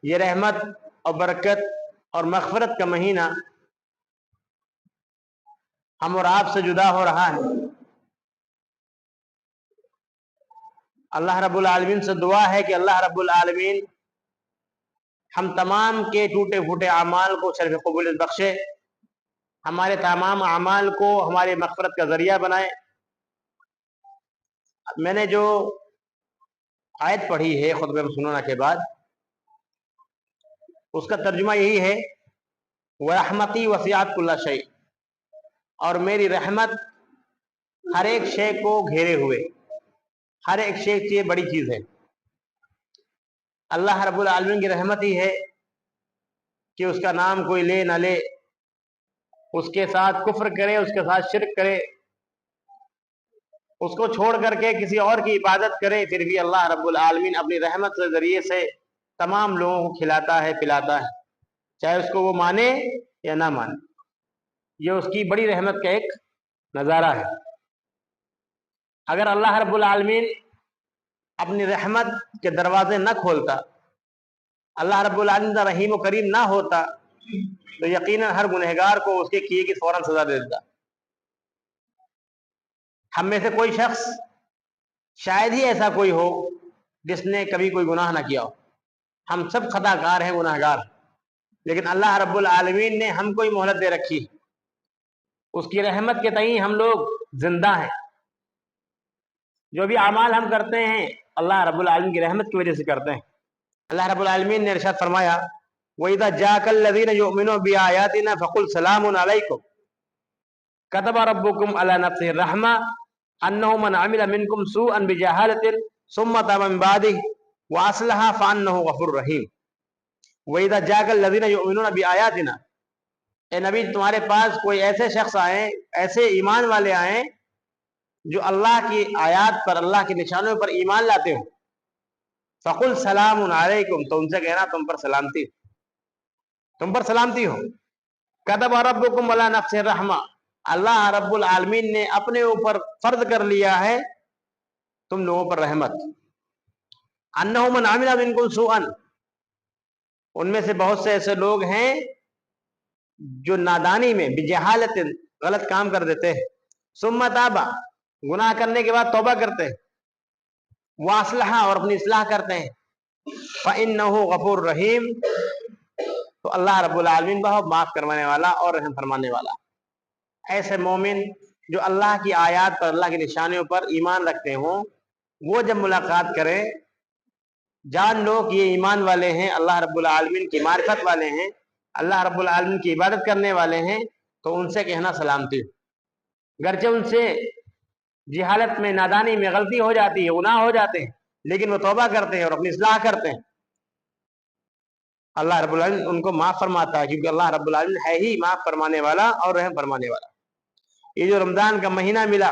یہ رحمت اور برکت اور مغفرت کا مہینہ ہم اور آپ سے جدا ہو رہا ہے۔ اللہ رب العالمین سے دعا ہے کہ اللہ رب العالمین ہم تمام کے ٹوٹے پھوٹے اعمال کو شرف قبولیت بخشے، ہمارے تمام اعمال کو ہماری مغفرت کا ذریعہ بنائے۔ میں نے جو آیت پڑھی ہے خطبہ سنانا کے بعد، اس کا ترجمہ یہی ہے وَرَحْمَتِي وَسِعَتْ كُلَّ شَيْءٍ، اور میری رحمت ہر ایک شے کو گھیرے ہوئے، ہر ایک شے کی بڑی چیز ہے۔ اللہ رب العالمین کی رحمت ہی ہے کہ اس کا نام کوئی لے نہ لے، اس کے ساتھ کفر کرے، اس کے ساتھ شرک کرے، اس کو چھوڑ کر کے کسی اور کی عبادت کرے، پھر بھی اللہ رب العالمین اپنی رحمت کے ذریعے سے تمام لوگوں کو کھلاتا ہے، پلاتا ہے، چاہے اس کو وہ مانے یا نہ مانے۔ یہ اس کی بڑی رحمت کا ایک نظارہ ہے۔ اگر اللہ رب العالمین اپنی رحمت کے دروازے نہ کھولتا، اللہ رب العالمین رحیم و کریم نہ ہوتا، تو یقیناً ہر گنہگار کو اس کے کیے کی فوراً سزا دے دیتا۔ ہم میں سے کوئی شخص، شاید ہی ایسا کوئی ہو جس نے کبھی کوئی گناہ نہ کیا ہو، ہم سب خطا کار ہیں، گناہ گار، لیکن اللہ رب العالمین نے ہم کو ہی مہلت دے رکھی، اس کی رحمت کے تئیں ہم لوگ زندہ ہیں۔ جو بھی اعمال ہم کرتے ہیں اللہ رب العالمین کی رحمت کی وجہ سے کرتے ہیں۔ اللہ رب العالمین نے ارشاد فرمایا وَإِذَا جَاءَكَ الَّذِينَ يُؤْمِنُونَ بِآيَاتِنَا فَقُلْ سَلَامٌ عَلَيْكُمْ كَتَبَ رَبُّكُمْ عَلَى نَفْسِهِ الرَّحْمَةَ أَنَّهُ مَنْ عَمِلَ مِنْكُمْ سُوءًا بِجَهَالَةٍ ثُمَّ تَابَ مِنْ بَعْدِهِ وَأَصْلَحَ فَأَنَّهُ غَفُورٌ رَحِيمٌ۔ وَإِذَا جَاءَكَ الَّذِينَ يُؤْمِنُونَ بِآيَاتِنَا، اے نبی تمہارے پاس کوئی ایسے شخص آئیں، ایسے ایمان والے آئیں جو اللہ کی آیات پر، اللہ کی نشانوں پر ایمان لاتے ہو، فَقُلْ سَلَامٌ عَلَيْكُمْ، تو ان سے کہنا تم پر سلامتی، تم پر سلامتی ہو۔ كَتَبَ رَبُّكُمْ عَلَى نَفْسِهِ الرَّحْمَةَ، اللہ رب العالمین نے اپنے اوپر فرض کر لیا ہے تم لوگوں پر رحمت۔ أَنَّهُ مَنْ عَمِلَ مِنْكُمْ سُوءًا، ان میں سے بہت سے ایسے لوگ ہیں جو نادانی میں بجہالت غلط کام کر دیتے ہیں، ثم تاب، گناہ کرنے کے بعد توبہ کرتے ہیں، واصلح، اور اپنی اصلاح کرتے ہیں، فإنه غفور رحیم، تو اللہ رب العالمین بہت معاف کروانے والا اور رحم فرمانے والا۔ ایسے مومن جو اللہ کی آیات پر، اللہ کی نشانیوں پر ایمان رکھتے ہوں، وہ جب ملاقات کریں، جان لو کہ یہ ایمان والے ہیں، اللہ رب العالمین کی معرفت والے ہیں، اللہ رب العالمین کی عبادت کرنے والے ہیں، تو ان سے کہنا سلامتی ہو۔ گرچہ ان سے جہالت میں، نادانی میں غلطی ہو جاتی ہے، گناہ ہو جاتے ہیں، لیکن وہ توبہ کرتے ہیں اور اپنی اصلاح کرتے ہیں، اللہ رب العالمین ان کو معاف فرماتا ہے، کیونکہ اللہ رب العالمین ہے ہی معاف فرمانے والا اور رحم فرمانے والا۔ یہ جو رمضان کا مہینہ ملا،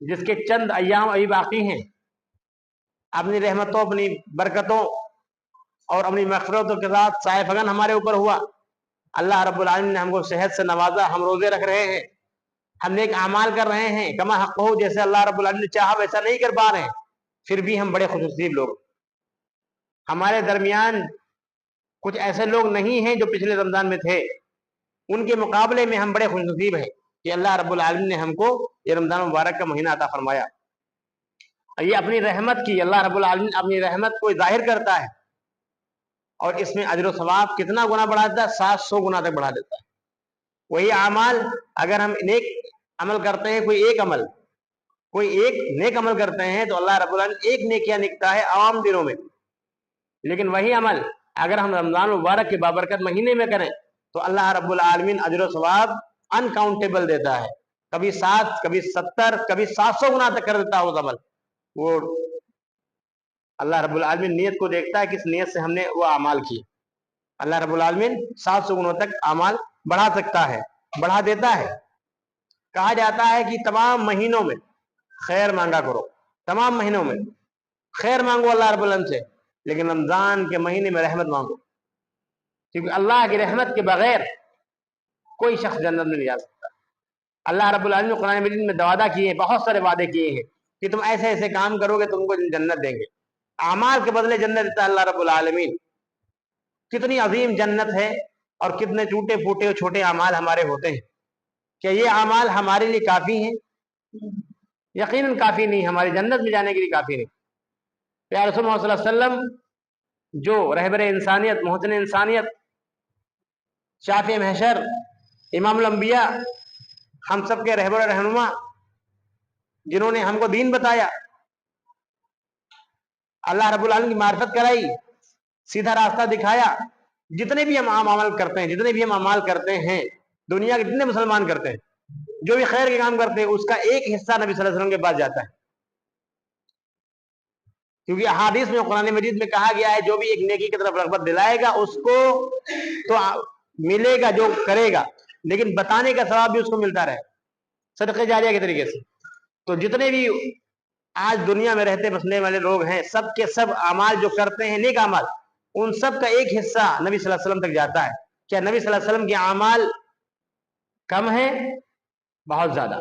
جس کے چند ایام ابھی باقی ہیں، اپنی رحمتوں، اپنی برکتوں اور اپنی مغفرتوں کے ساتھ سائے فگن ہمارے اوپر ہوا۔ اللہ رب العالمین نے ہم کو صحت سے نوازا، ہم روزے رکھ رہے ہیں، ہم نیک اعمال کر رہے ہیں، کما حق ہو، جیسے اللہ رب العالمین نے چاہا ویسا نہیں کر پا رہے ہیں، پھر بھی ہم بڑے خوش نصیب لوگ۔ ہمارے درمیان کچھ ایسے لوگ نہیں ہیں جو پچھلے رمضان میں تھے، ان کے مقابلے میں ہم بڑے خوش نصیب ہیں کہ اللہ رب العالمین نے ہم کو یہ رمضان مبارک کا مہینہ عطا فرمایا۔ یہ اپنی رحمت کی، اللہ رب العالمین اپنی رحمت کو ظاہر کرتا ہے، اور اس میں اجر و ثواب کتنا گنا بڑھا دیتا ہے، 700 گنا تک بڑھا دیتا ہے۔ وہی اعمال اگر ہم نیک عمل کرتے ہیں، کوئی ایک نیک عمل کرتے ہیں، تو اللہ رب العالمین ایک نیکیاں لکھتا ہے عوام دنوں میں، لیکن وہی عمل اگر ہم رمضان مبارک کے بابرکت مہینے میں کریں تو اللہ رب العالمین اجر و ثواب انکاؤنٹیبل دیتا ہے، کبھی 7، کبھی 70، کبھی 700 گنا تک کر دیتا ہے وہ عمل۔ وہ اللہ رب العالمین نیت کو دیکھتا ہے، کس نیت سے ہم نے وہ اعمال کیے۔ اللہ رب العالمین 700 گنوں تک اعمال بڑھا سکتا ہے، بڑھا دیتا ہے۔ کہا جاتا ہے کہ تمام مہینوں میں خیر مانگا کرو، تمام مہینوں میں خیر مانگو اللہ رب العالمین سے، لیکن رمضان کے مہینے میں رحمت مانگو، کیونکہ اللہ کی رحمت کے بغیر کوئی شخص جنت میں نہیں جا سکتا۔ اللہ رب العالمین نے قرآن مجید میں وعدہ کیے ہیں، بہت سارے وعدے کیے ہیں کہ تم ایسے ایسے کام کرو گے تم کو جنت دیں گے، اعمال کے بدلے جنت دیتا ہے اللہ رب العالمین۔ कितनी अजीम जन्नत है और कितने टूटे फूटे और छोटे अमाल हमारे होते हैं। क्या ये अमाल हमारे लिए काफी हैं? यकीनन काफी नहीं, हमारी जन्नत में जाने के लिए काफी नहीं। प्यारे रसूल मोहम्मद सल्लल्लाहु अलैहि वसल्लम जो रहबर इंसानियत, मोहसिन इंसानियत, शाफी महशर, इमामुल अंबिया, हम सब के रहबर रहनुमा, जिन्होंने हमको दीन बताया, अल्लाह रब्बुल आलमीन की मार्फत कराई, सीधा रास्ता दिखाया। जितने भी हम अमाल करते हैं, जितने भी हम अमाल करते हैं, दुनिया के जितने मुसलमान करते हैं, जो भी खैर के काम करते हैं, उसका एक हिस्सा नबी सल्लल्लाहु अलैहि वसल्लम के पास जाता है। क्योंकि अहादीस में, कुरान मजीद में कहा गया है, जो भी एक नेकी की तरफ रग़बत दिलाएगा उसको तो मिलेगा जो करेगा, लेकिन बताने का सवाब भी उसको मिलता रहे, सदक़े जारिया के तरीके से। तो जितने भी आज दुनिया में रहते बसने वाले लोग हैं, सब के सब अमाल जो करते हैं, नेक अमाल, उन सब का एक हिस्सा नबी सल्लल्लाहु अलैहि वसल्लम तक जाता है। क्या नबी सल्लल्लाहु अलैहि वसल्लम के अमाल कम है? बहुत ज्यादा।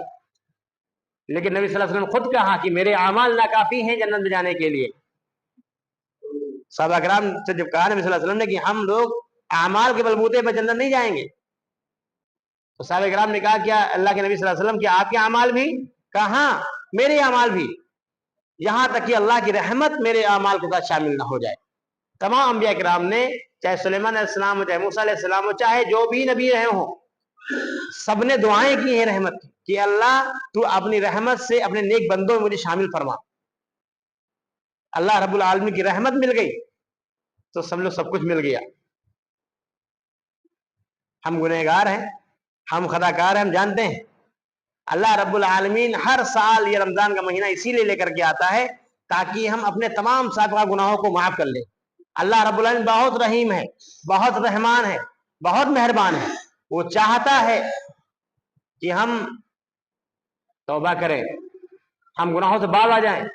लेकिन नबी सल्लल्लाहु अलैहि वसल्लम खुद कहा कि मेरे अमाल नाकाफी हैं जन्नत में जाने के लिए। सहाबा किराम से जब कहा नबी सल्लल्लाहु अलैहि वसल्लम ने कि हम लोग अमाल के बलबूते पर जन्नत नहीं जाएंगे, तो सहाबा किराम ने कहा, क्या अल्लाह के नबी सल्लल्लाहु अलैहि वसल्लम क्या आपके अमाल भी? कहा मेरे अमाल भी, यहां तक कि अल्लाह की रहमत मेरे अमाल के साथ शामिल ना हो जाए। तमाम अंबिया किराम ने, चाहे सुलेमान अलैहिस्सलाम हो, चाहे मूसा अलैहिस्सलाम हो, चाहे जो भी नबी रहे हो, सबने दुआएं की हैं रहमत की कि अल्लाह तू अपनी रहमत से अपने नेक बंदों में मुझे शामिल फरमा। अल्लाह रब्बुल आलमीन की रहमत मिल गई तो सब लोग सब कुछ मिल गया। हम गुनहगार हैं, हम खताकार हैं, हम जानते हैं। अल्लाह रब्बुल आलमीन हर साल ये रमजान का महीना इसीलिए लेकर के आता है ताकि हम अपने तमाम साबिक़ा गुनाहों को माफ कर लें। अल्लाह रब्बुल आलमीन बहुत रहीम है, बहुत रहमान है, बहुत मेहरबान है। वो चाहता है कि हम तौबा करें, हम गुनाहों से बाज आ जाएं।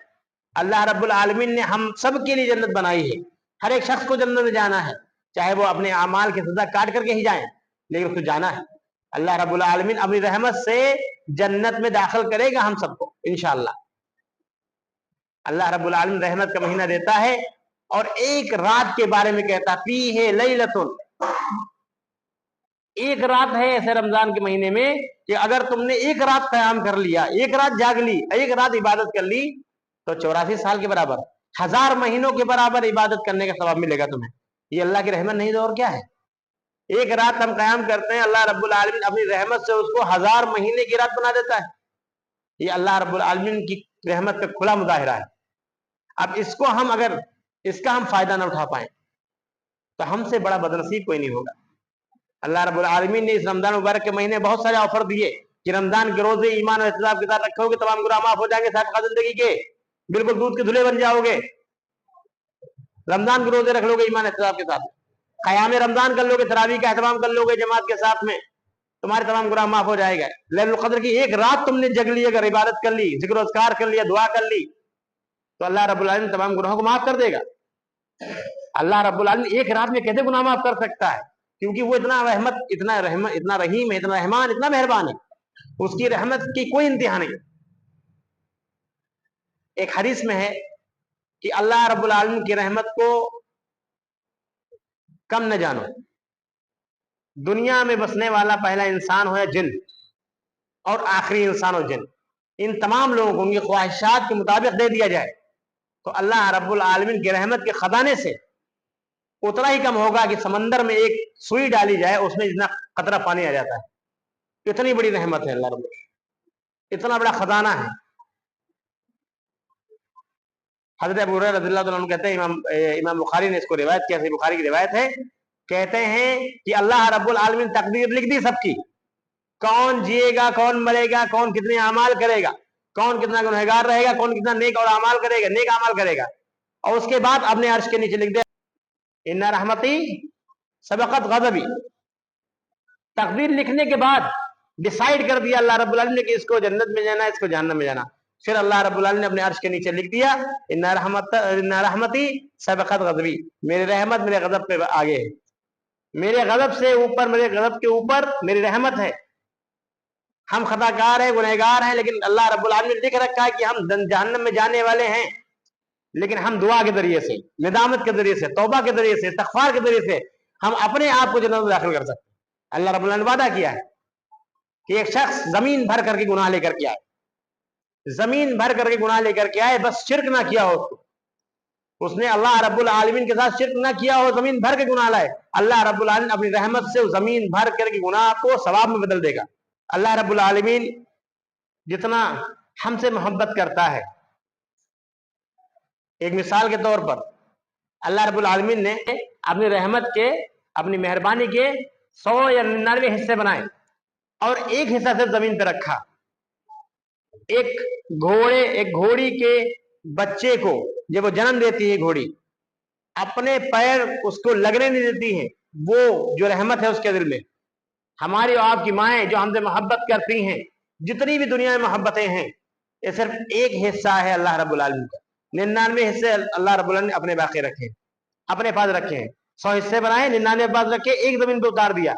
अल्लाह रब्बुल आलमीन ने हम सब के लिए जन्नत बनाई है। हर एक शख्स को जन्नत में जाना है, चाहे वो अपने अमाल की सजा काट करके ही जाए, लेकिन उसको जाना है। अल्लाह रब्बुल आलमीन अपनी रहमत से जन्नत में दाखिल करेगा हम सबको इंशाअल्लाह। अल्लाह रब्बुल आलमीन रहमत का महीना देता है और एक रात के बारे में कहता, फीहे लैलतुन, एक रात है ऐसे रमजान के महीने में कि अगर तुमने एक रात क़याम कर लिया, एक रात जाग ली, एक रात इबादत कर ली, तो 84 साल के बराबर, 1000 महीनों के बराबर इबादत करने का सवाब मिलेगा तुम्हें। ये अल्लाह की रहमत नहीं तो और क्या है? एक रात हम क़याम करते हैं, अल्लाह रब्बुल आलमीन अपनी रहमत से उसको 1000 महीने की रात बना देता है। ये अल्लाह रब्बुल आलमीन की रहमत का खुला मुजाहिरा है। अब इसको हम अगर इसका हम फायदा ना उठा पाए तो हमसे बड़ा बदनसीब कोई नहीं होगा। अल्लाह रब्बुल आलमीन ने इस रमजान मुबारक के महीने बहुत सारे ऑफर दिए कि रमजान के रोजे ईमान और इस्लाम के साथ रखोगे, तमाम गुनाह माफ हो जाएंगे, साबिक़ा जिंदगी के बिल्कुल दूध के धुले बन जाओगे। रमजान के रोजे रख लोगे ईमान इस्लाम के साथ, क़याम रमजान कर लोगे, तरावी का एहतमाम कर लोगे जमात के साथ में, तुम्हारे तमाम गुनाह माफ हो जाएगा। लैलतुल क़द्र की एक रात तुमने जग ली, अगर इबादत कर ली, जिक्र अस्कार कर लिया, दुआ कर ली, तो अल्लाह रब्बुल आलमीन तमाम गुनाहों को माफ कर देगा। अल्लाह रब्बुल आलमीन एक रात में कैसे गुनाह माफ कर सकता है? क्योंकि वो इतना रहमत, इतना रहीम है, इतना रहमान, इतना मेहरबान है, उसकी रहमत की कोई इंतहा नहीं। एक हदीस में है कि अल्लाह रब्बुल आलमीन की रहमत को कम न जानो। दुनिया में बसने वाला पहला इंसान हो या जिन, और आखिरी इंसान हो जिन, इन तमाम लोगों को उनकी ख्वाहिशात के मुताबिक दे दिया जाए तो अल्लाह रब्बुल आलमीन की रहमत के खजाने से उतना ही कम होगा कि समंदर में एक सुई डाली जाए, उसमें जितना कतरा पानी आ जाता है। इतनी बड़ी रहमत है अल्लाह रब्बुल, इतना बड़ा खजाना है। हज़रत अबू हुरैरा रज़ियल्लाहु अन्हु कहते हैं, इमाम बुखारी ने इसको रिवायत किया, सही बुखारी की रिवायत है, कहते हैं कि अल्लाह रब्बुल आलमीन तकदीर लिख दी सबकी, कौन जिएगा, कौन मरेगा, कौन कितने अमाल करेगा, कौन कितना गुनहगार रहेगा, कौन कितना नेक और अमाल करेगा, नेक अमाल करेगा, और उसके बाद अपने अर्श के नीचे लिख दे, इन्ना रहमती सबक़त ग़ज़बी। तकदीर लिखने के बाद डिसाइड कर दिया अल्लाह रब्बुल आलमीन ने कि इसको जन्नत में जाना है, इसको जहन्नम में जाना। फिर अल्लाह रब्बुल आलमीन ने अपने अर्श के नीचे लिख दिया, इन्ना रहमती सबक़त ग़ज़बी, मेरी रहमत मेरे ग़ज़ब पे आगे है, मेरे ग़ज़ब से ऊपर, मेरे ग़ज़ब के ऊपर मेरी रहमत है। हम खताकार हैं, गुनहगार हैं, लेकिन अल्लाह रब्बुल आलमीन ने लिख रखा है कि हम जहन्नम में जाने वाले हैं, लेकिन हम दुआ के जरिए से, निदामत के जरिए से, तौबा के जरिए से, इस्तग़फ़ार के जरिए से ہم اپنے آپ کو جنت میں داخل کر سکتے ہیں۔ اللہ رب العالمین نے وعدہ کیا ہے کہ ایک شخص زمین بھر کر کے گناہ لے کر کے آئے، زمین بھر کر کے گناہ لے کر کے آئے، بس شرک نہ کیا ہو، اس نے اللہ رب العالمین کے ساتھ شرک نہ کیا ہو، زمین بھر کے گناہ لائے، اللہ رب العالمین اپنی رحمت سے زمین بھر کر کے گناہ کو ثواب میں بدل دے گا۔ اللہ رب العالمین جتنا ہم سے محبت کرتا ہے، ایک مثال کے طور پر اللہ رب العالمین نے اپنی رحمت کے، اپنی مہربانی کے 100 یا 99 حصے بنائے اور ایک حصہ صرف زمین پہ رکھا۔ ایک گھوڑی کے بچے کو جب وہ جنم دیتی ہے، گھوڑی اپنے پیر اس کو لگنے نہیں دیتی ہے، وہ جو رحمت ہے اس کے دل میں۔ ہماری اور آپ کی مائیں جو ہم سے محبت کرتی ہیں، جتنی بھی دنیا میں محبتیں ہیں، یہ صرف ایک حصہ ہے اللہ رب العالمین کا، 99 حصے اللہ رب العالمین نے اپنے باقی رکھے، اپنے پاس رکھے ہیں۔ 100 حصے بنائے، 99 پاس رکھے، ایک زمین پہ اتار دیا۔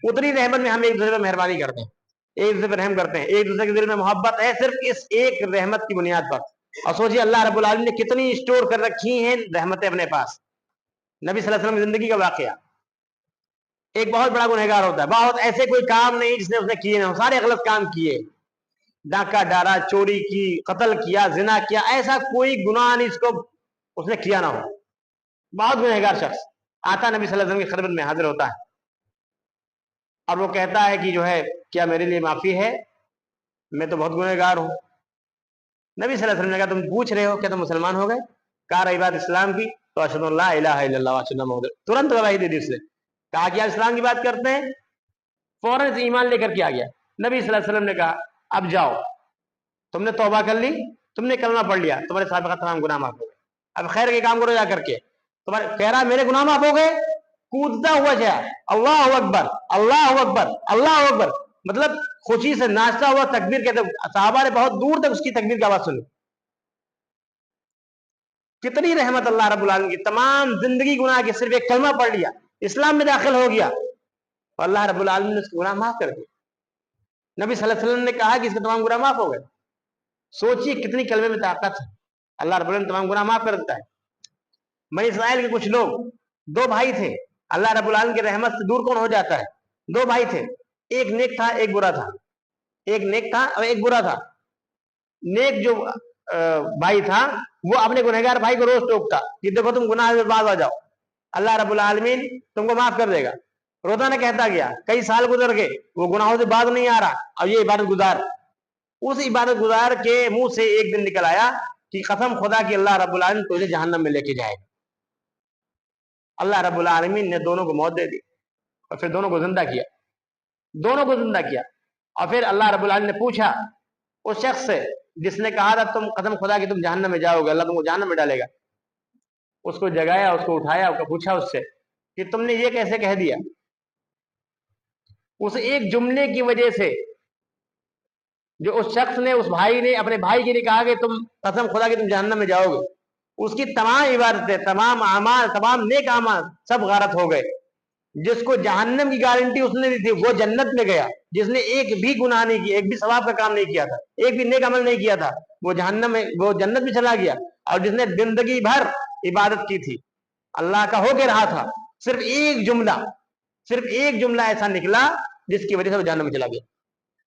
اتنی رحمت میں ہم ایک دوسرے پر مہربانی کرتے ہیں، ایک دوسرے پر رحم کرتے ہیں، ایک دوسرے کے دل میں محبت ہے صرف اس ایک رحمت کی بنیاد پر۔ اور سوچیے اللہ رب العالمین نے کتنی اسٹور کر رکھی ہیں رحمتیں اپنے پاس۔ نبی صلی اللہ علیہ وسلم کی زندگی کا واقعہ، ایک بہت بڑا گنہگار ہوتا ہے، بہت ایسے کوئی کام نہیں جس نے اس نے کیے نہ ہو، سارے غلط کام کیے، ڈاکہ ڈالا، چوری کی، قتل کیا، زنا کیا، ایسا کوئی گناہ نہیں جس کو اس نے کیا نہ ہو، بہت گنہگار شخص آتا نبی صلی اللہ علیہ وسلم کی خدمت میں حاضر ہوتا ہے اور وہ کہتا ہے کہ جو ہے کیا میرے لیے معافی ہے، میں تو بہت گنہگار ہوں۔ نبی صلی اللہ علیہ وسلم نے کہا تم پوچھ رہے ہو کیا تم مسلمان ہو گئے؟ کہا رہی بات اسلام کی تو اشہد ان لا الہ الا اللہ واشہد ان محمد، ترنت گواہی دے دی اس نے۔ کہا کہ آپ اسلام کی بات کرتے ہیں، فوراً ایمان لے کر کے آ گیا۔ نبی صلی اللہ علیہ وسلم نے کہا اب جاؤ، تم نے توبہ کر لی، تم نے کلمہ پڑھ لیا، تمہارے سابقہ تمام گناہ معاف ہو گئے، اب خیر کے کام کرو جا کر کے۔ تمہارے کہہ رہا میرے گناہ معاف ہو گئے، کودتا ہوا جا اللہ اکبر اللہ اکبر اللہ اکبر، مطلب خوشی سے ناچتا ہوا تکبیر کہتے، صحابہ نے بہت دور تک اس کی تکبیر کی آواز سنی۔ کتنی رحمت اللہ رب العالمین کی، تمام زندگی گناہ کی، صرف ایک کلمہ پڑھ لیا، اسلام میں داخل ہو گیا اور اللہ رب العالمین نے اس کے گناہ معاف کر دیا۔ نبی صلی اللہ علیہ وسلم نے کہا کہ اس کے تمام گناہ معاف ہو گئے۔ سوچیے کتنی کلمے میں طاقت ہے، اللہ رب العالمین تمام گناہ معاف کر دیتا ہے۔ بنی اسرائیل کے کچھ لوگ، 2 بھائی تھے، اللہ رب العالمین کی رحمت سے دور کون ہو جاتا ہے؟ 2 بھائی تھے، ایک نیک تھا ایک برا تھا، ایک نیک تھا اور ایک برا تھا۔ نیک جو بھائی تھا وہ اپنے گنہگار بھائی کو روز ٹوکتا کہ دیکھو تم گناہ سے باز آ جاؤ، اللہ رب العالمین تم کو معاف کر دے گا۔ روزانہ کہتا گیا، کئی سال گزر گئے، وہ گناہوں سے باز نہیں آ رہا، اور یہ عبادت گزار، اس عبادت گزار کے منہ سے ایک دن نکل آیا کہ قسم خدا کی اللہ رب العالمین تجھے جہنم میں لے کے جائے گا۔ اللہ رب العالمین نے دونوں کو موت دے دی اور پھر دونوں کو زندہ کیا، دونوں کو زندہ کیا۔ اور پھر اللہ رب العالمین نے پوچھا اس شخص سے جس نے کہا تھا تم قسم خدا کہ تم جہنم میں جاؤ گے، اللہ تم کو جہنم میں ڈالے گا، اس کو جگایا، اس کو اٹھایا، اس کو پوچھا اس سے کہ تم نے یہ کیسے کہہ دیا؟ اس ایک جملے کی وجہ سے جو اس شخص نے، اس بھائی نے اپنے بھائی کے لیے کہا کہ تم قسم خدا کہ تم جہنم میں جاؤ گے، اس کی تمام عبادتیں، تمام اعمال، تمام نیک اعمال سب غارت ہو گئے۔ جس کو جہنم کی گارنٹی اس نے دی تھی وہ جنت میں گیا، جس نے ایک بھی گناہ نہیں کیا، ایک بھی ثواب کا کام نہیں کیا تھا، ایک بھی نیک عمل نہیں کیا تھا، وہ جہنم میں، وہ جنت میں چلا گیا۔ اور جس نے زندگی بھر عبادت کی تھی، اللہ کا ہو کے رہا تھا، صرف ایک جملہ ایسا نکلا جس کی وجہ سے وہ جہنم میں چلا گیا۔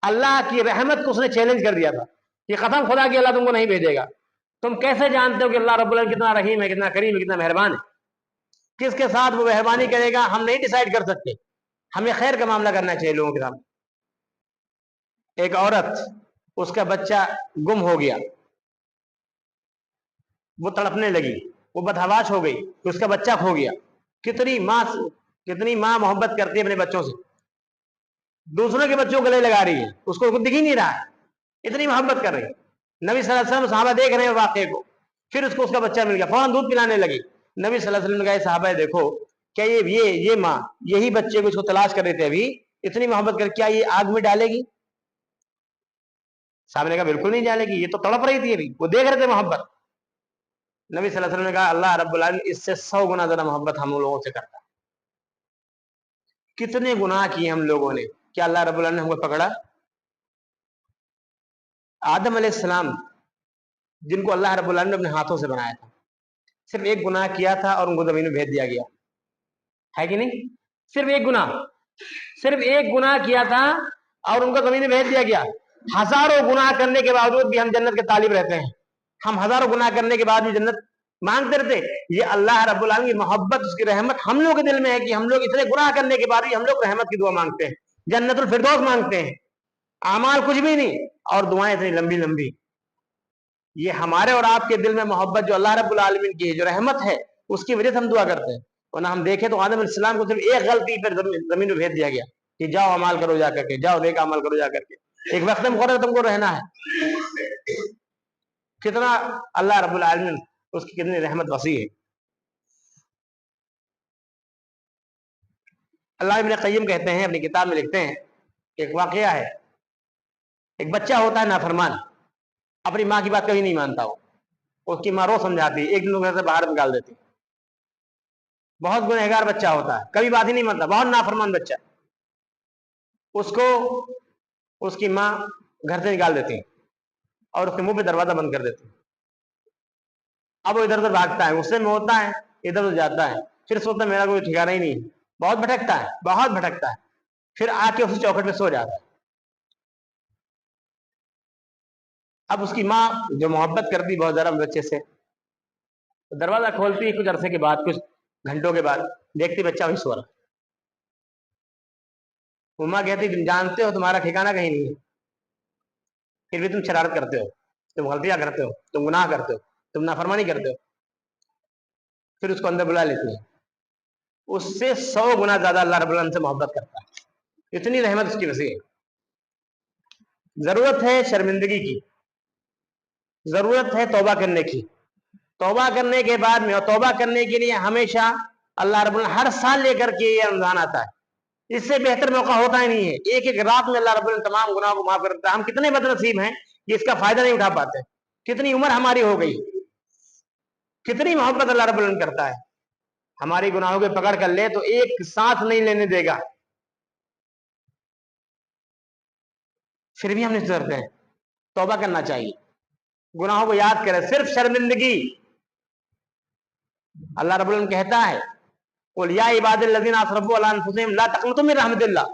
اللہ کی رحمت کو اس نے چیلنج کر دیا تھا کہ قسم خدا کی اللہ تم کو نہیں بھیجے گا۔ تم کیسے جانتے ہو کہ اللہ رب العالمین کتنا رحیم ہے، کتنا کریم ہے، کتنا مہربان ہے؟ کس کے ساتھ وہ مہربانی کرے گا ہم نہیں ڈیسائیڈ کر سکتے، ہمیں خیر کا معاملہ کرنا چاہیے لوگوں کے سامنے۔ ایک عورت، اس کا بچہ گم ہو گیا، وہ تڑپنے لگی، وہ بدحواش ہو گئی کہ اس کا بچہ کھو گیا۔ کتنی ماں محبت کرتی ہے اپنے بچوں سے، دوسروں کے بچوں کو گلے لگا رہی ہے، اس کو دکھ ہی نہیں رہا ہے، اتنی محبت کر رہی ہے۔ نبی صلی اللہ علیہ وسلم صحابہ دیکھ رہے ہیں واقعے کو، پھر اس کو اس کا بچہ مل گیا، فوراً دودھ پلانے لگی۔ نبی صلی اللہ علیہ وسلم نے کہا صحابہ دیکھو کیا یہ ماں یہی بچے کو اس کو تلاش کر رہے تھے، ابھی اتنی محبت کر، کیا یہ آگ میں ڈالے گی؟ صحابہ نے کہا بالکل نہیں ڈالے گی، یہ تو تڑپ رہی تھی، ابھی وہ دیکھ رہے تھے محبت۔ نبی صلی اللہ علیہ وسلم نے کہا اللہ رب العالمین اس سے 100 گنا زیادہ محبت ہم لوگوں سے کرتا ہے۔ کتنے گناہ کیے ہم لوگوں نے، کیا اللہ رب العالمین نے ہم کو پکڑا؟ آدم علیہ السلام جن کو اللہ رب العالمین نے اپنے ہاتھوں سے بنایا تھا، صرف ایک گناہ کیا تھا اور ان کو زمین میں بھیج دیا گیا۔ है कि नहीं? सिर्फ एक गुनाह किया था और उनको जमीन में भेज दिया गया। हजारों गुनाह करने के बावजूद भी हम जन्नत के तालिब रहते हैं। हम हजारों गुनाह करने के बाद भी जन्नत मांगते रहते। ये अल्लाह रब्बुल आलमीन की मोहब्बत, उसकी रहमत हम लोग के दिल में है कि हम लोग इतने गुनाह करने के बाद भी हम लोग रहमत की दुआ मांगते हैं, जन्नतुल फिरदौस मांगते हैं। अमाल कुछ भी नहीं और दुआएं इतनी लंबी लंबी। ये हमारे और आपके दिल में मोहब्बत जो अल्लाह रब्बुल आलमीन की जो रहमत है उसकी वजह से हम दुआ करते हैं। वरना हम देखें तो आदम अलैहिस्सलाम को सिर्फ एक गलती पर जमीन में भेज दिया गया कि जाओ अमाल करो जा करके, जाओ नेक अमल करो जा करके, एक वक्त मुकर्रर तुमको रहना है। कितना अल्लाह रब्बुल आलमीन, उसकी कितनी रहमत वसी है। अल्लाह इब्न क़य्यिम कहते हैं, अपनी किताब में लिखते हैं, एक वाकया है। एक बच्चा होता है नाफरमान, अपनी माँ की बात कभी नहीं मानता हो। उसकी माँ रोज समझाती, एक दिन घर से बाहर निकाल देती। बहुत गुनहगार बच्चा होता है, कभी बात ही नहीं मानता, बहुत नाफरमान बच्चा। उसको उसकी माँ घर से निकाल देती और उसके मुंह पे दरवाजा बंद कर देती। अब वो इधर उधर भागता है, गुस्से में होता है, इधर उधर जाता है, फिर सोचता है मेरा कोई ठिकाना ही नहीं, बहुत भटकता है, फिर आके उसी चौखट पे सो जाता है। अब उसकी माँ जो मोहब्बत करती बहुत ज्यादा बच्चे से, तो दरवाजा खोलती, कुछ अरसे के बाद, कुछ घंटों के बाद देखती बच्चा वही सो रहा। वो माँ कहती तुम जानते हो तुम्हारा ठिकाना कहीं नहीं है, फिर भी तुम शरारत करते हो, तुम गलतियां करते हो, तुम गुनाह करते हो, तुम नाफरमानी करते हो। फिर उसको अंदर बुला लेती है। उससे 100 गुना ज्यादा अल्लाह रब्बुल आलमीन से मोहब्बत करता है, इतनी रहमत उसकी वसी है। जरूरत है शर्मिंदगी की, जरूरत है तौबा करने की। तौबा करने के बाद में, और तौबा करने के लिए हमेशा अल्लाह रब्बुल आलमीन हर साल लेकर के ये रमजान आता है, इससे बेहतर मौका होता ही नहीं है। एक एक रात में अल्लाह रब्बुल आलमीन तमाम गुनाहों को माफ करता है। हम कितने बदनसीब हैं कि इसका फायदा नहीं उठा पाते। कितनी उम्र हमारी हो गई, कितनी मोहब्बत अल्लाह रब्बुल आलमीन करता है। हमारी गुनाहों के पकड़ कर ले तो एक साथ नहीं लेने देगा, फिर भी हम नहीं सुधरते हैं। तौबा करना चाहिए, गुनाहों को याद करें। सिर्फ शर्मिंदगी, अल्लाह रब्बुल आलमीन कहता है कुल या इबादल्लज़ीना असरफ़ू अला अनफुसिहिम ला तक़नतू मिन रहमतिल्लाह।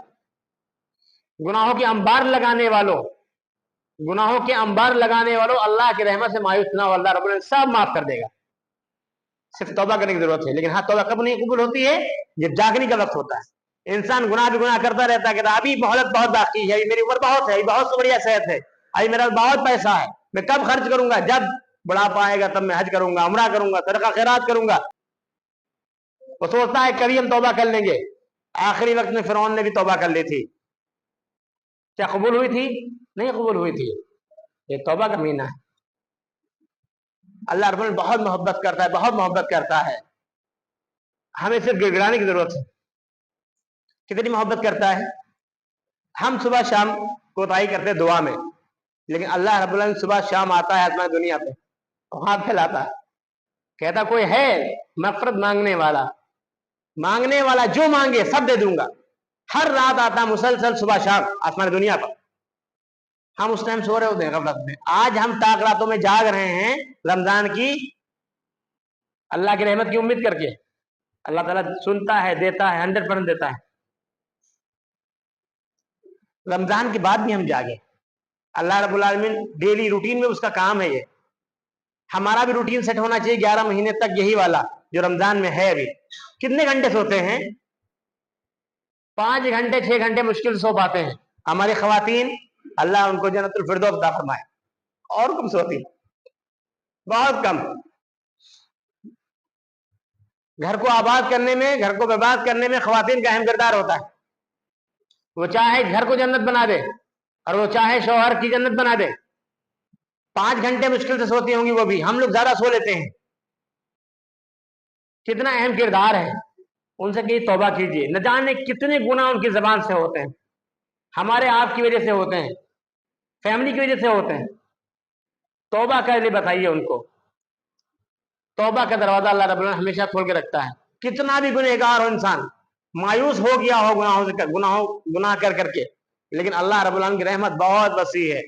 गुनाहों के अंबार लगाने वालों, अल्लाह की रहमत से मायूस ना हो, अल्लाह रब्बुल आलमीन सब माफ कर देगा। सिर्फ तौबा करने की जरूरत है। लेकिन हाँ, तौबा कब नहीं कबूल होती है? जब जागने का वक्त होता है। इंसान गुनाह भी गुनाह करता रहता है, कहता अभी मोहलत बहुत बाकी है, मेरी उम्र बहुत है, बहुत बढ़िया सेहत है, अभी मेरा बहुत पैसा है, मैं कब खर्च करूंगा? जब बुढ़ापा आएगा तब मैं हज करूंगा, उमरा करूंगा, सदका खैरात करूंगा। वो सोचता है कभी हम तौबा कर लेंगे। आखिरी वक्त में फिरौन ने भी तौबा कर ली थी, क्या कबूल हुई थी? नहीं कबूल हुई थी। ये तौबा का महीना है। अल्लाह रब्बुल आलमीन बहुत मोहब्बत करता है, बहुत मोहब्बत करता है। हमें सिर्फ गिड़गिड़ाने की जरूरत है, कितनी मोहब्बत करता है। हम सुबह शाम कोताही करते हैं दुआ में, लेकिन अल्लाह रब्बुल आलमीन सुबह शाम आता है आसमान दुनिया पे, हाथ फैलाता है, कहता कोई है मग़फ़िरत मांगने वाला, जो मांगे सब दे दूंगा। हर रात आता मुसलसल सुबह शाम आसमान दुनिया पर। हम उस टाइम सो रहे होते हैं गफलत में। आज हम ताक रातों में जाग रहे हैं रमजान की, अल्लाह की रहमत की उम्मीद करके। अल्लाह ताला सुनता है, देता है, 100% देता है। रमजान के बाद भी हम जागे, अल्लाह रब्बुल आलमीन डेली रूटीन में उसका काम है ये। हमारा भी रूटीन सेट होना चाहिए 11 महीने तक, यही वाला जो रमजान में है। अभी कितने घंटे सोते हैं? 5 घंटे 6 घंटे मुश्किल सो पाते हैं। हमारी खवातीन, अल्लाह उनको जन्नतुल फिरदौस अता फरमाए, और कम सोती, बहुत कम। घर को आबाद करने में, घर को बर्बाद करने में खवातीन का अहम किरदार होता है। वो चाहे घर को जन्नत बना दे और वो चाहे शौहर की जन्नत बना दे। 5 घंटे मुश्किल से सोती होंगी वो भी, हम लोग ज्यादा सो लेते हैं। कितना अहम किरदार है। उनसे कहीं तौबा कीजिए, न जाने कितने गुनाह उनकी जबान से होते हैं, हमारे आपकी वजह से होते हैं, फैमिली की वजह से होते हैं। तौबा कर ले बताइए उनको। तौबा का दरवाजा अल्लाह रब्बुल आलमीन हमेशा खोल के रखता है। कितना भी गुनहगार हो इंसान, मायूस हो गया हो गुनाहों से, गुनाह कर करके, लेकिन अल्लाह रब्बुल आलमीन की रहमत बहुत वसी है,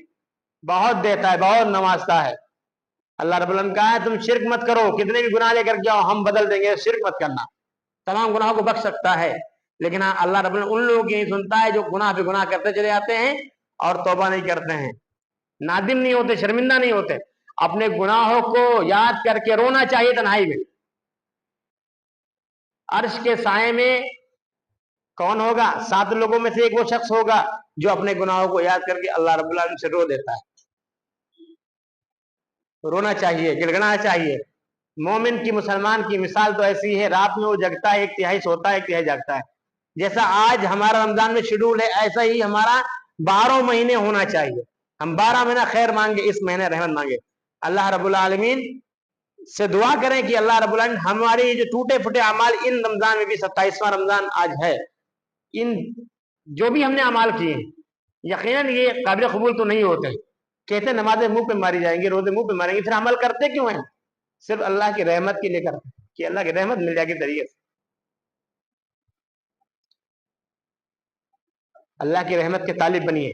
बहुत देता है, बहुत नवाजता है। अल्लाह रब्बुल आलमीन कहा है तुम शिर्क मत करो, कितने भी गुनाह लेकर के आओ हम बदल देंगे, शिर्क मत करना। तमाम गुनाहों को बख्श सकता है, लेकिन हाँ अल्लाह रब्बुल आलमीन उन लोगों की नहीं सुनता है जो गुनाह पे गुनाह करते चले जाते हैं और तौबा नहीं करते हैं, नादिम नहीं होते, शर्मिंदा नहीं होते। अपने गुनाहों को याद करके रोना चाहिए तन्हाई में। अर्श के साए में कौन होगा? 7 लोगों में से एक वो शख्स होगा जो अपने गुनाहों को याद करके अल्लाह रब्बुल आलमीन से रो देता है। रोना चाहिए, गिड़गड़ाना चाहिए। मोमिन की, मुसलमान की मिसाल तो ऐसी है, रात में वो जगता है, 1/3 सोता है, 1/3 जागता है। जैसा आज हमारा रमजान में शेड्यूल है, ऐसा ही हमारा 12 महीने होना चाहिए। हम 12 महीना खैर मांगे, इस महीने रहमत मांगे। अल्लाह रब्बुल आलमीन से दुआ करें कि अल्लाह रब्बुल आलमीन हमारे जो टूटे फूटे अमाल, इन रमजान में भी 27वां रमजान आज है, इन जो भी हमने अमाल किए यकीनन ये काबिल कबूल तो नहीं होते। कहते नमाजें मुंह पे मारी जाएंगी, रोजे मुंह पे मारेंगे, फिर अमल करते क्यों हैं? सिर्फ अल्लाह की रहमत के लिए करते, कि अल्लाह की रहमत मिल जाएगी जरिए से। अल्लाह की रहमत के तालिब बनिए,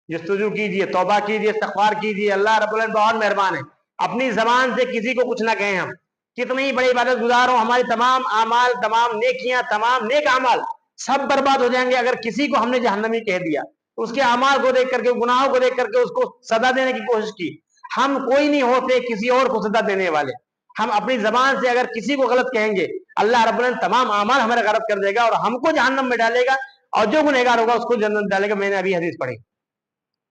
जस्तुजू कीजिए, तौबा कीजिए, इस्तिग़फ़ार कीजिए। अल्लाह रब्बुल आलमीन बहुत मेहरबान है। अपनी जबान से किसी को कुछ ना कहें। हम कितनी बड़ी इबादत गुजार हो, हमारी तमाम आमाल, तमाम नेकियां, तमाम नेक अमाल सब बर्बाद हो जाएंगे अगर किसी को हमने जहन्नमी कह दिया। उसके अमाल को देख करके, गुनाहों को देख करके उसको सजा देने की कोशिश की। हम कोई नहीं होते किसी और को सजा देने वाले। हम अपनी जबान से अगर किसी को गलत कहेंगे, अल्लाह रब्बुल आलमीन तमाम अमाल हमारे गलत कर देगा और हमको जहन्नम में डालेगा, और जो गुनहगार होगा उसको जन्नत डालेगा। मैंने अभी हदीस पढ़ी।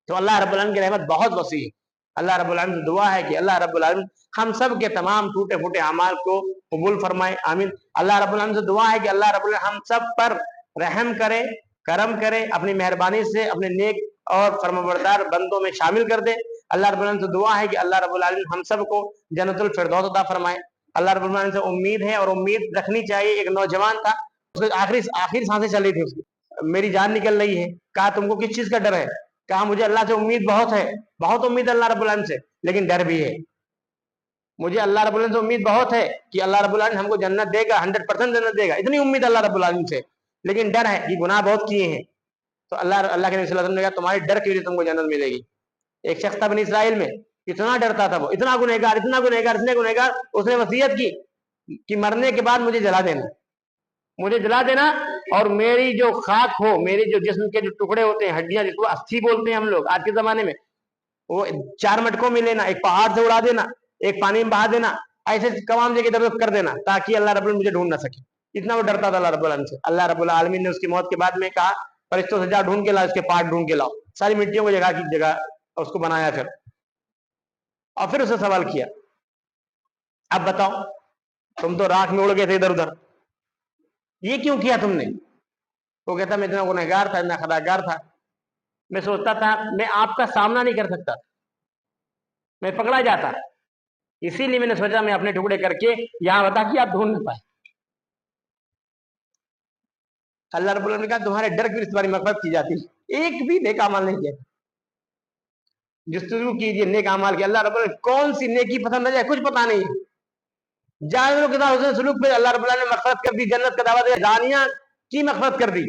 तो अल्लाह रब्बुल आलमीन की रहमत बहुत वसी है। अल्लाह रब्बुल आलमीन से दुआ है कि अल्लाह रब्बुल आलमीन हम सब के तमाम टूटे फूटे अमाल को कबूल फरमाए, आमीन। अल्लाह रब्बुल आलमीन से दुआ है कि अल्लाह रब्बुल आलमीन हम सब पर रहम करे, करम करे, अपनी मेहरबानी से अपने नेक और फरमाबरदार बंदों में शामिल कर दे। अल्लाह रब्बुल आलमीन से दुआ है कि अल्लाह रब्बुल आलमीन हम सब को जन्नतुल फिरदौस अता फरमाए। अल्लाह रब्बुल आलमीन से उम्मीद है और उम्मीद रखनी चाहिए। एक नौजवान था, उसकी आखिरी सांसें चल रही थी, उसकी मेरी जान निकल रही है। कहा तुमको किस चीज का डर है? कहा मुझे अल्लाह से उम्मीद बहुत है, बहुत उम्मीद है अल्लाह रब्बुल आलमीन से, लेकिन डर भी है। मुझे अल्लाह रब्बुल आलमीन से उम्मीद बहुत है कि अल्लाह रब्बुल आलमीन हमको जन्नत देगा, 100% जन्नत देगा, इतनी उम्मीद अल्लाह रब्बुल आलमीन से, लेकिन डर है कि गुनाह बहुत किए हैं। तो अल्लाह के नबी सल्लल्लाहु अलैहि वसल्लम ने कहा तुम्हारे डर की वजह से तुमको जन्नत मिलेगी। एक शख्स था बनी इसराइल में, इतना डरता था वो, इतना गुनहगार, इतना गुनहगार, इतने गुनहगार, उसने वसीयत की कि मरने के बाद मुझे जला देना, मुझे जला देना, और मेरी जो खाक हो, मेरी जो जिस्म के जो टुकड़े होते हैं, हड्डियां जिसको अस्थि बोलते हैं हम लोग आज के जमाने में, वो 4 मटकों में लेना, एक पहाड़ से उड़ा देना, एक पानी में बहा देना, ऐसे तमाम जगह इधर कर देना ताकि अल्लाह रब्बुल मुझे ढूंढ ना सके। इतना वो डरता था अल्लाह रब्बुल आलमीन से। अल्लाह रब्बुल आलमीन ने उसकी मौत के बाद में कहा फरिश्तों से जा ढूंढ के लाओ, उसके पार्ट ढूंढ के लाओ। सारी मिट्टियों को जगह की जगह उसको बनाया फिर, और फिर उससे सवाल किया अब बताओ तुम तो राख में उड़ गए थे इधर उधर, ये क्यों किया तुमने? वो कहता मैं इतना गुनहगार था, इतना खताकार था, मैं सोचता था मैं आपका सामना नहीं कर सकता, मैं पकड़ा जाता, इसीलिए मैंने सोचा मैं अपने टुकड़े करके यहां बता कि आप ढूंढ न पाए। अल्लाह रब्बुल आलमीन ने कहा तुम्हारे डर की इस बारी मग़फ़िरत की जाती, एक भी नेक अमल नहीं किया। जस्तुजू कीजिए नेक अमल की, अल्लाह रब्बुल आलमीन कौन सी नेकी पसंद आ जाए कुछ पता नहीं है। जानवरों के साथ हुस्न सलूक पे अल्लाह रब्बुल आलमीन ने मग़फ़िरत कर दी, जन्नत का दावा दिया, जानिया की मग़फ़िरत कर दी।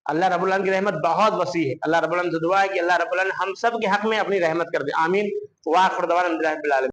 अल्लाह रब्बुल आलमीन की रहमत बहुत वसी है। अल्लाह रब्बुल आलमीन से दुआ है कि अल्लाह रब्बुल आलमीन हम सब के हक में अपनी रहमत कर दे, आमीन। व आखिर दवाना अल्हम्दुलिल्लाहि रब्बिल आलमीन।